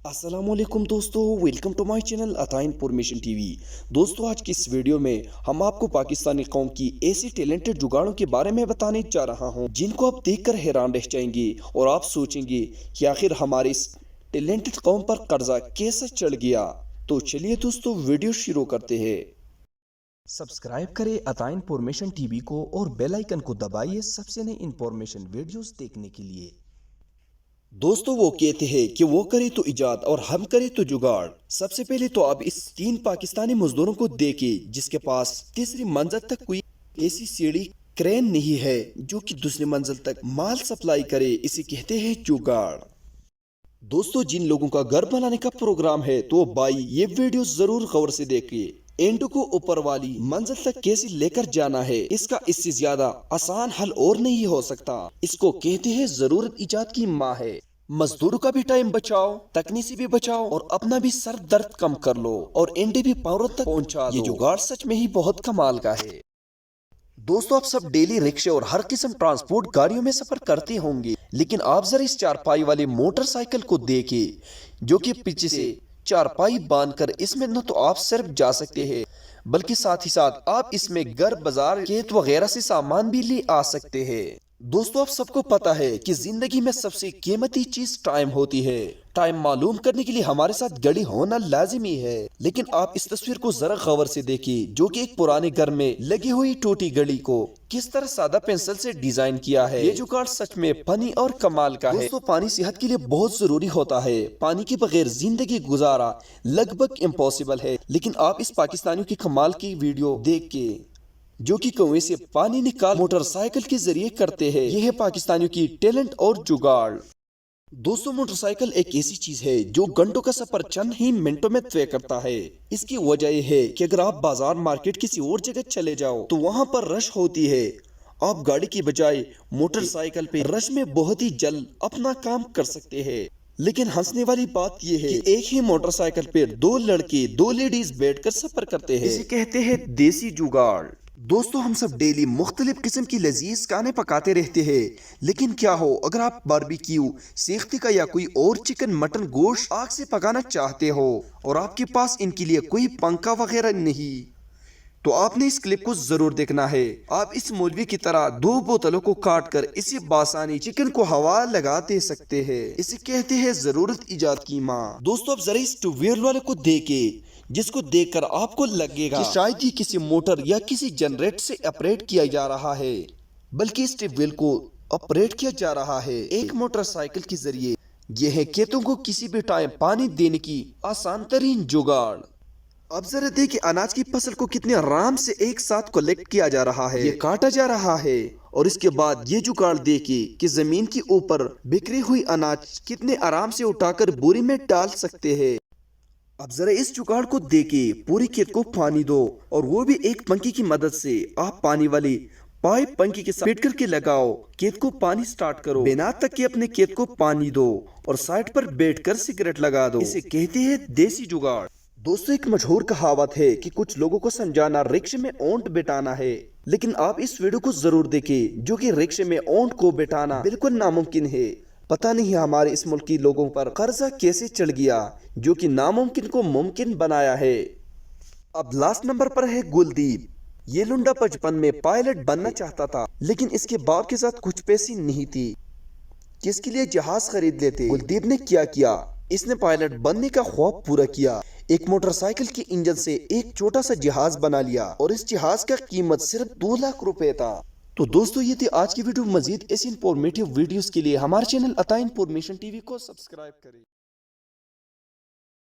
अस्सलाम वालेकुम दोस्तों, वेलकम टू माय चैनल अता इन्फॉर्मेशन टीवी। दोस्तों, आज की इस वीडियो में हम आपको पाकिस्तानी कौम की ऐसी टैलेंटेड जुगाड़ों के बारे में बताने जा रहा हूं जिनको आप देखकर हैरान रह जाएंगे और आप सोचेंगे कि आखिर हमारे इस टैलेंटेड कौम पर कर्जा कैसे चढ़ गया। तो चलिए दोस्तों, वीडियो शुरू करते हैं। सब्सक्राइब करें अता इन्फॉर्मेशन टीवी को और बेल आइकन को दबाइए सबसे नई इन्फॉर्मेशन वीडियोस देखने के लिए। दोस्तों, वो कहते हैं कि वो करे तो इजाद और हम करे तो जुगाड़। सबसे पहले तो आप इस 3 पाकिस्तानी मजदूरों को देखें जिसके पास तीसरी मंजिल तक कोई ऐसी सीढ़ी क्रेन नहीं है जो कि दूसरी मंजिल तक माल सप्लाई करे। इसे कहते हैं जुगाड़। दोस्तों, जिन लोगों का घर बनाने का प्रोग्राम है तो भाई ये वीडियो जरूर गौर से देखिए। एंड को ऊपर वाली मंजिल तक कैसे लेकर जाना है, इसका इससे ज्यादा आसान हल और नहीं हो सकता। इसको कहते हैं जरूरत इजाद की माँ है। मजदूरों का भी टाइम बचाओ, तकनीसी भी बचाओ और अपना भी सर दर्द कम कर लो और एंड भी पावर तक पहुंचा दो। ये जुगाड़ सच में ही बहुत कमाल का है। दोस्तों, आप सब डेली रिक्शा और हर किस्म ट्रांसपोर्ट गाड़ियों में सफर करते होंगे, लेकिन आप जरा इस चारपाई वाले मोटरसाइकिल को देखें जो कि पीछे से चारपाई बांधकर इसमें न तो आप सिर्फ जा सकते हैं बल्कि साथ ही साथ आप इसमें घर, बाजार, खेत वगैरह से सामान भी ले आ सकते हैं। दोस्तों, आप सबको पता है कि जिंदगी में सबसे कीमती चीज टाइम होती है। टाइम मालूम करने के लिए हमारे साथ घड़ी होना लाजिमी है, लेकिन आप इस तस्वीर को जरा गौर से देखिए जो कि एक पुराने घर में लगी हुई टूटी घड़ी को किस तरह सादा पेंसिल से डिजाइन किया है। ये जुगाड़ सच में फनी और कमाल का है। दोस्तों, पानी सेहत के लिए बहुत जरूरी होता है। पानी के बगैर जिंदगी गुजारा लगभग इम्पॉसिबल है, लेकिन आप इस पाकिस्तानियों की कमाल की वीडियो देख के जो कि कुएं से पानी निकाल मोटरसाइकिल के जरिए करते हैं। यह है पाकिस्तानियों की टैलेंट और जुगाड़। दोस्तों, मोटरसाइकिल एक ऐसी चीज है जो घंटों का सफर चंद ही मिनटों में तय करता है। इसकी वजह यह है कि अगर आप बाजार, मार्केट, किसी और जगह चले जाओ तो वहां पर रश होती है। आप गाड़ी की बजाय मोटरसाइकिल पे रश में बहुत ही जल्द अपना काम कर सकते हैं। लेकिन हंसने वाली बात यह है कि एक ही मोटरसाइकिल पे 2 लड़के 2 लेडीज बैठकर सफर करते हैं। इसे कहते हैं देसी जुगाड़। दोस्तों, हम सब डेली मुख्तलिफ किस्म की लजीज खाने पकाते रहते हैं, लेकिन क्या हो अगर आप बारबेक्यू, सेख्ती का या कोई और चिकन, मटन, गोश्त आग से पकाना चाहते हो और आपके पास इनके लिए कोई पंखा वगैरह नहीं, तो आपने इस क्लिप को जरूर देखना है। आप इस मौलवी की तरह 2 बोतलों को काट कर इसी बासानी चिकन को हवा लगा दे सकते हैं। इसे कहते हैं जरूरत इजाद की माँ। दोस्तों, अब जरा इस ट्यूबवेल वाले को देखे जिसको देखकर आपको लगेगा कि शायद ही किसी मोटर या किसी जनरेटर से ऑपरेट किया जा रहा है, बल्कि इस ट्यूबवेल को ऑपरेट किया जा रहा है एक मोटरसाइकिल के जरिए। यह है खेतों को किसी भी टाइम पानी देने की आसान तरीन जुगाड़। अब जरा देखिए अनाज की फसल को कितने आराम से एक साथ कलेक्ट किया जा रहा है, ये काटा जा रहा है और इसके बाद ये जुगाड़ देखिए कि जमीन के ऊपर बिखरी हुई अनाज कितने आराम से उठाकर बोरी में डाल सकते हैं। अब जरा इस जुगाड़ को देखिए, पूरी खेत को पानी दो और वो भी एक पंखी की मदद से। आप पानी वाली पाइप पंखी के साथ फिट करके लगाओ, खेत को पानी स्टार्ट करो, बिना तक के अपने खेत को पानी दो और साइड पर बैठकर सिगरेट लगा दो। इसे कहते हैं देसी जुगाड़। दोस्तों, एक मशहूर कहावत है कि कुछ लोगों को समझाना रिक्शे में ऊंट बिठाना है, लेकिन आप इस वीडियो को जरूर देखें जो कि रिक्शे में ऊंट को बिठाना बिल्कुल नामुमकिन है। पता नहीं हमारे इस मुल्क के लोगों पर कर्जा कैसे चढ़ गया जो कि नामुमकिन को मुमकिन बनाया है। अब लास्ट नंबर पर है गुलदीप। ये लुंडा बचपन में पायलट बनना चाहता था, लेकिन इसके बाप के साथ कुछ पैसे नहीं थी जिसके लिए जहाज खरीद लेते। गुलदीप ने क्या किया, इसने पायलट बनने का ख्वाब पूरा किया। एक मोटरसाइकिल के इंजन से एक छोटा सा जहाज बना लिया और इस जहाज का कीमत सिर्फ 2 लाख रुपए था। तो दोस्तों, ये थी आज की वीडियो। मजीद ऐसी इंफॉर्मेटिव वीडियोस के लिए हमारे चैनल अता इन्फॉर्मेशन टीवी को सब्सक्राइब करें।